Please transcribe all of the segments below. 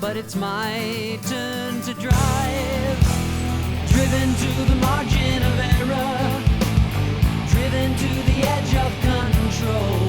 but it's my turn to drive. Driven to the margin of error, driven to the edge of control,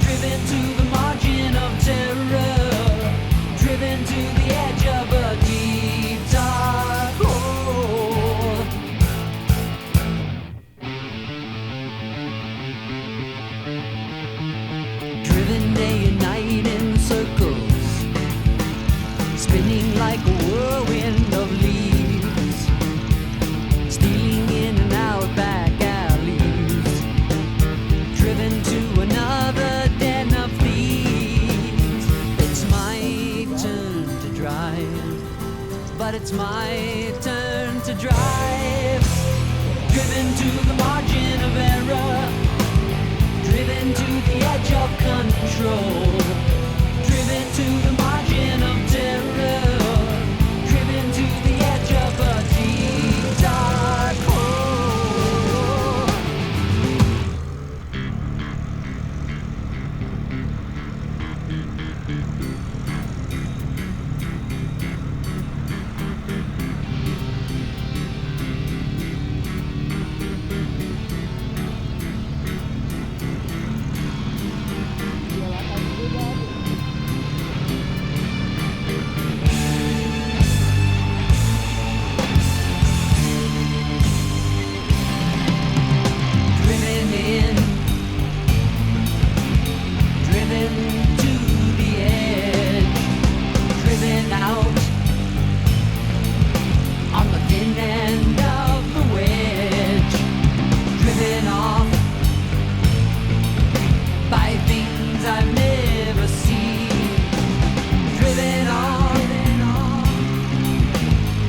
driven to the margin of terror, driven to the edge of a deep dark hole. Driven day and night in circles, spinning like a whirlwind of leaves, stealing in and out back alleys, driven to another den of thieves. It's my turn to drive, but it's my turn to drive. Driven to the margin of error, driven to the edge of control, driven to the margin of terror, driven to the edge of a deep dark hole. Driven in, driven to the edge, driven out on the thin end of the wedge, driven off by things I've never seen, driven on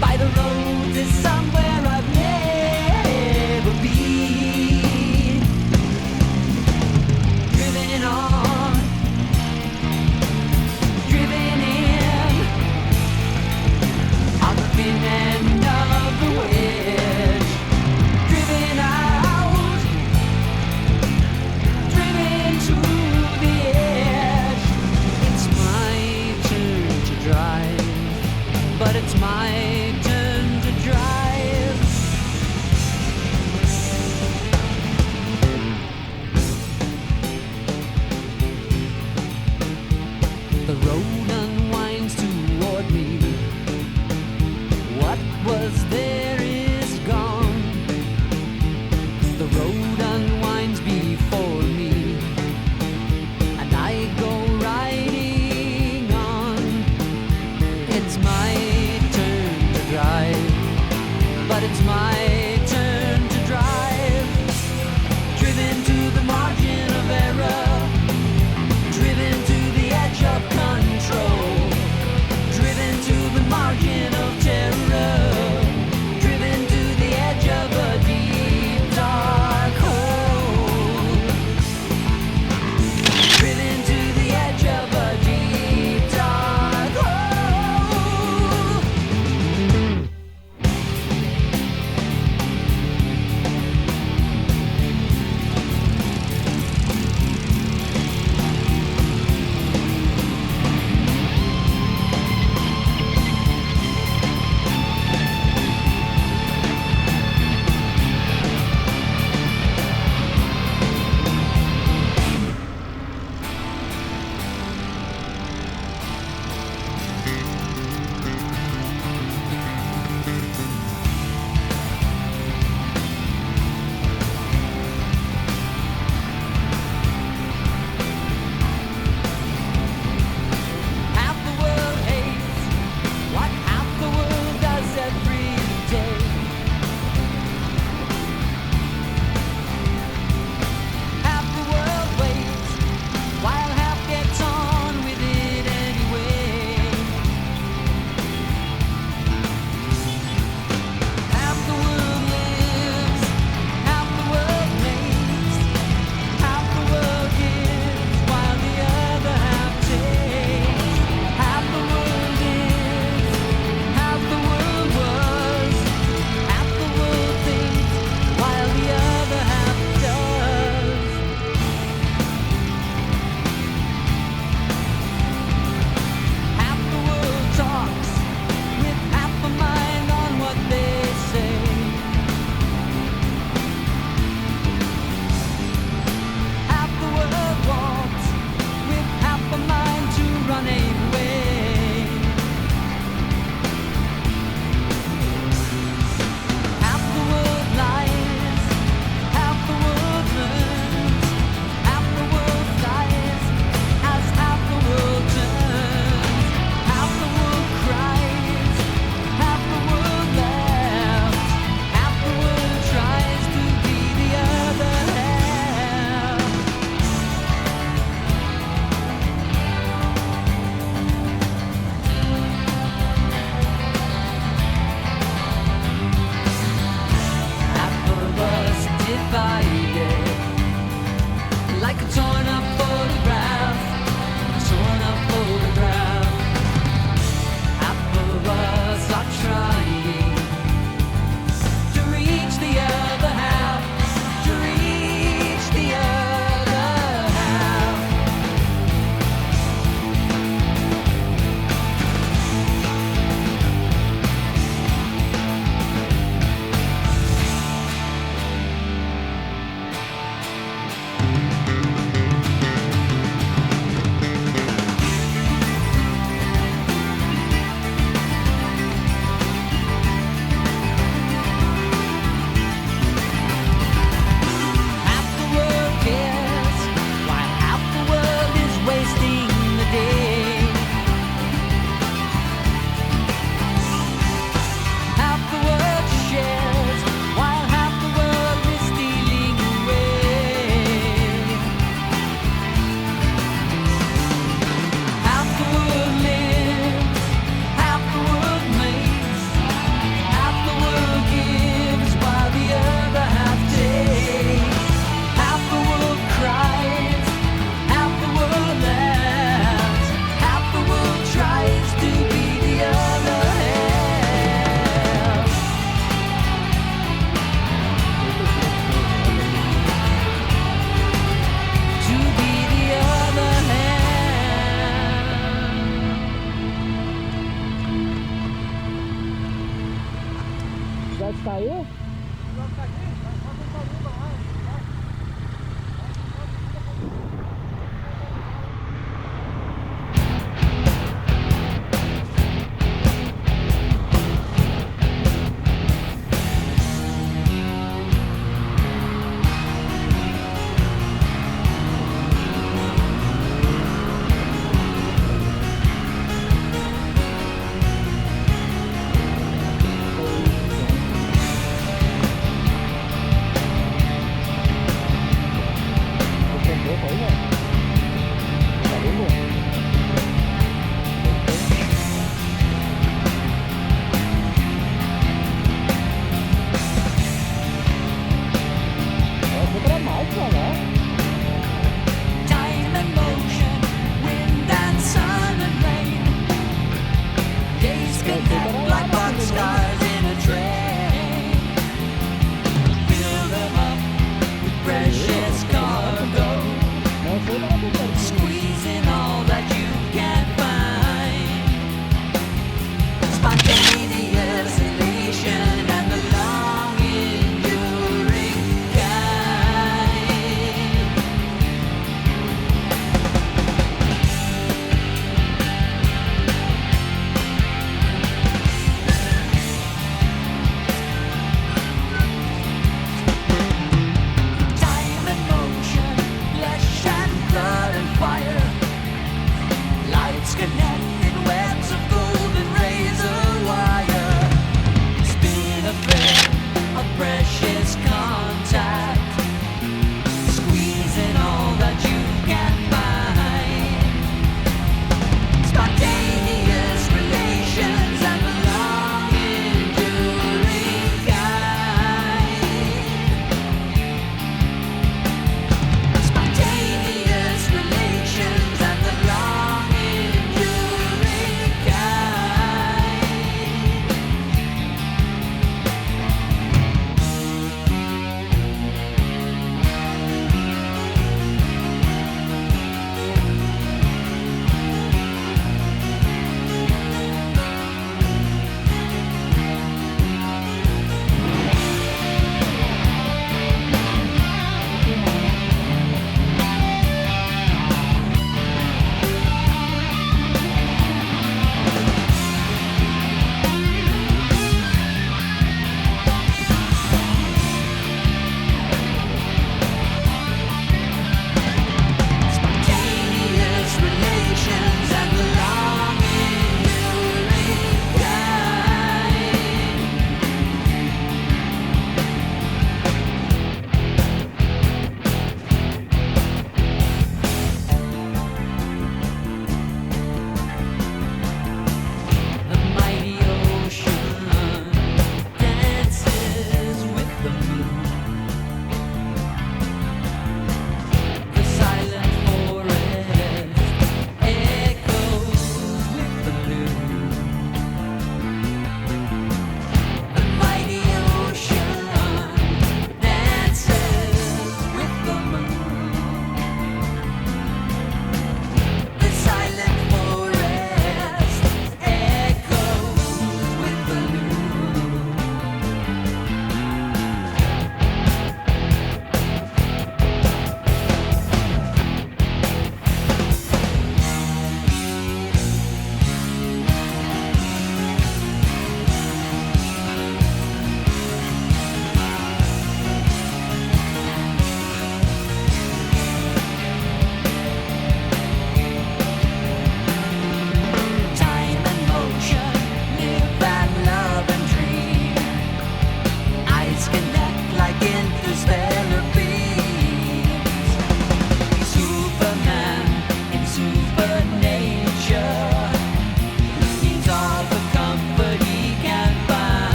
by the road to somewhere I've never been, driven on, driven in on the thin end of the wedge, driven out, driven to the edge. It's my turn to drive, but it's my turn to drive. The road unwinds toward me. What was there is gone. The road unwinds before me, and I go riding on. It's my turn to drive, but it's my turn to drive. Driven to the margin of error, driven to the edge of control, driven to the margin of terror, driven to the edge of a deep dark hole. divided, like a torn up photograph, torn up photograph. Half of us are trying to reach the other half, to reach the other half. Half the world cares, while half the world is wasting the day. Half the world shares, while half the world is stealing away. Half the world lives, half the world makes, half the world gives, while the other half takes. Half the world cries, half the world laughs, half the world tries to be the other half. To be the other half. Já está aí?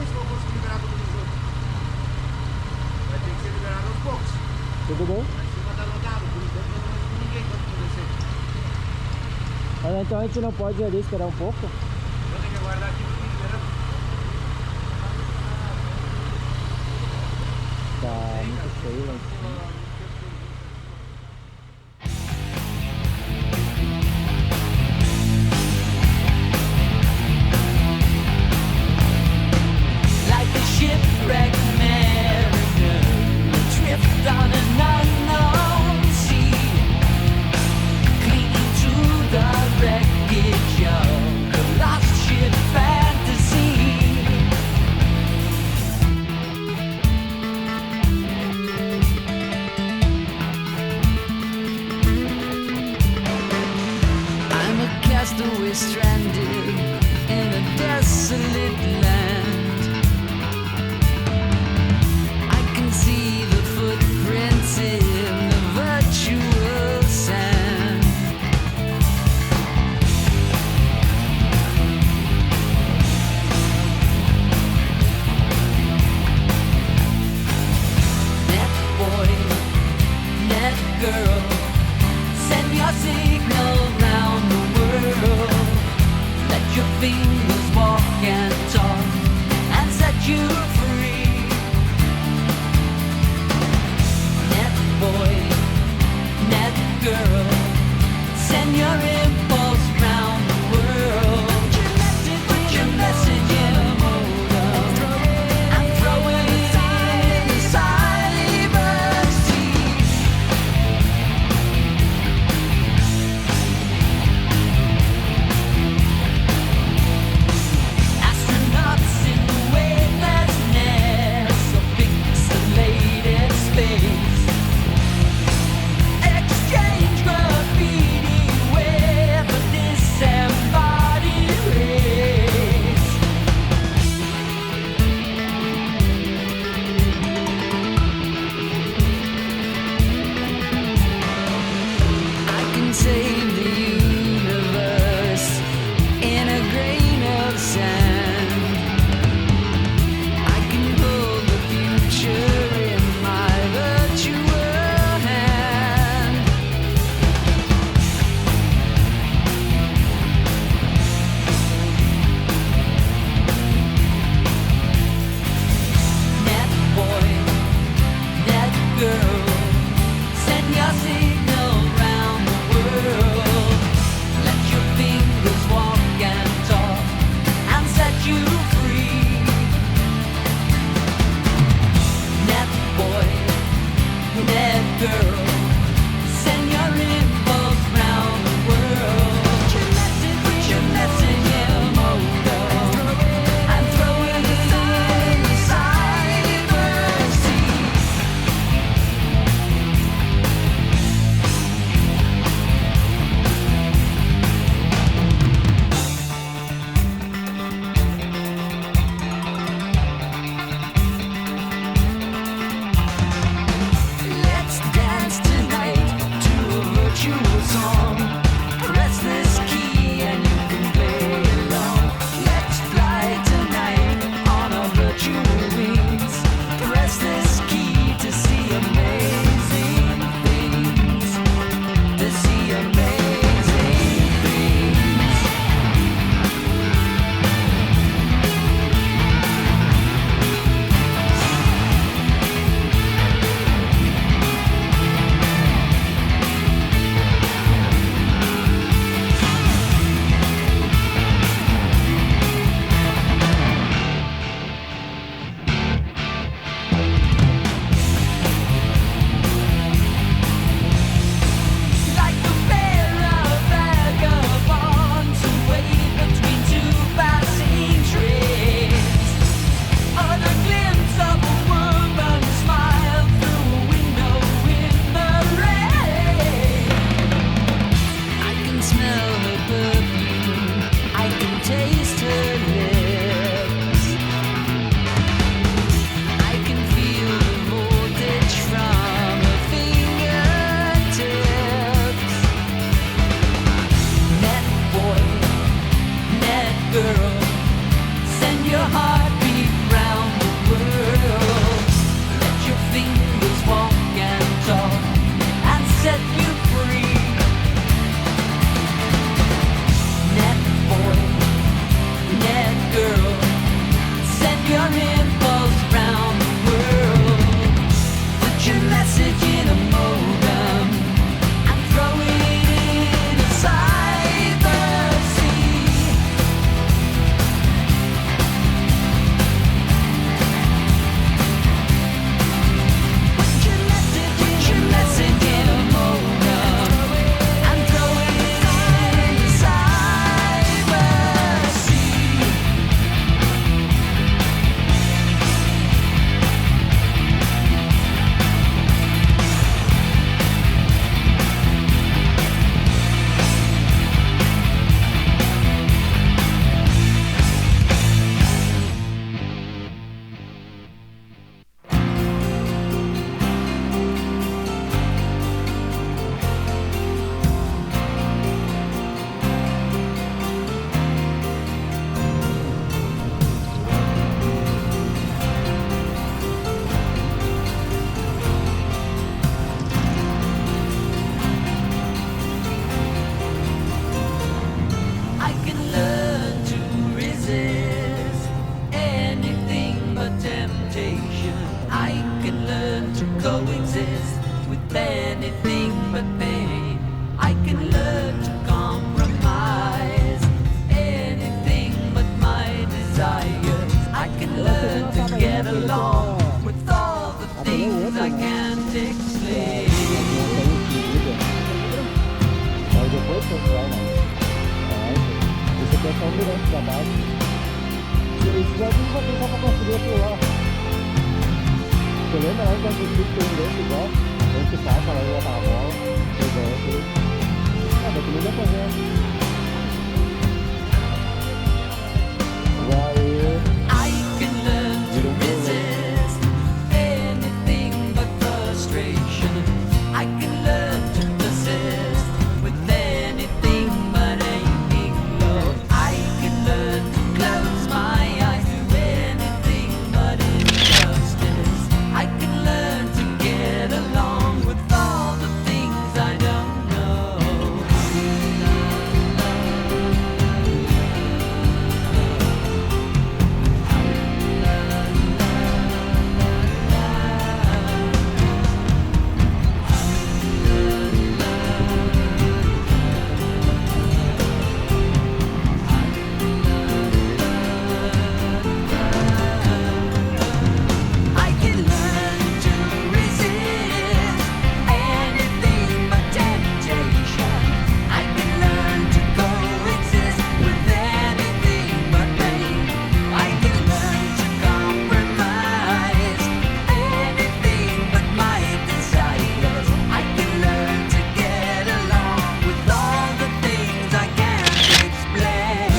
se eu conseguir liberar todo mundo junto. Vai ter que ser liberado aos poucos. Tudo bem? Lá em cima tá lotado, por enquanto não vai com ninguém quando for descer. Mas então a gente não pode ir ali esperar um pouco? Vou ter que aguardar aqui porque liberando. Tá muito feio lá em cima. Like a shipwrecked mariner, adrift on an unknown sea, clinging to the wreckage of a lost ship fantasy. get along with all the things I can't explain. Mas depois que eu vai, né? Esse aqui é só um mirante pra baixo. Esse já tem que só pra construir aquilo lá. Você lembra lá que a gente tem um mirante igual? A gente passa lá e bota a bola. Daqui não dá pra ver. I can learn to resist anything but frustration. I can learn to persist with anything but aching love. I can learn to close my eyes to anything but injustice. I can learn to get along with all the things I don't know. I can learn to resist anything but temptation. I can learn to coexist with anything but pain. I can learn to compromise anything but my desires. I can learn to get along with all the things I can't explain.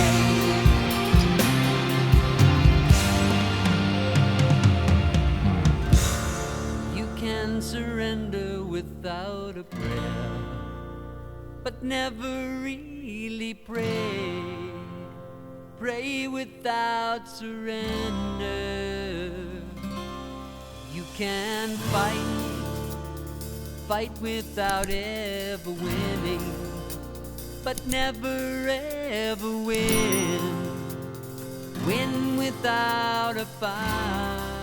You can surrender without a prayer, but never really pray. Pray without surrender. You can fight without ever winning, but never ever win. Win without a fight.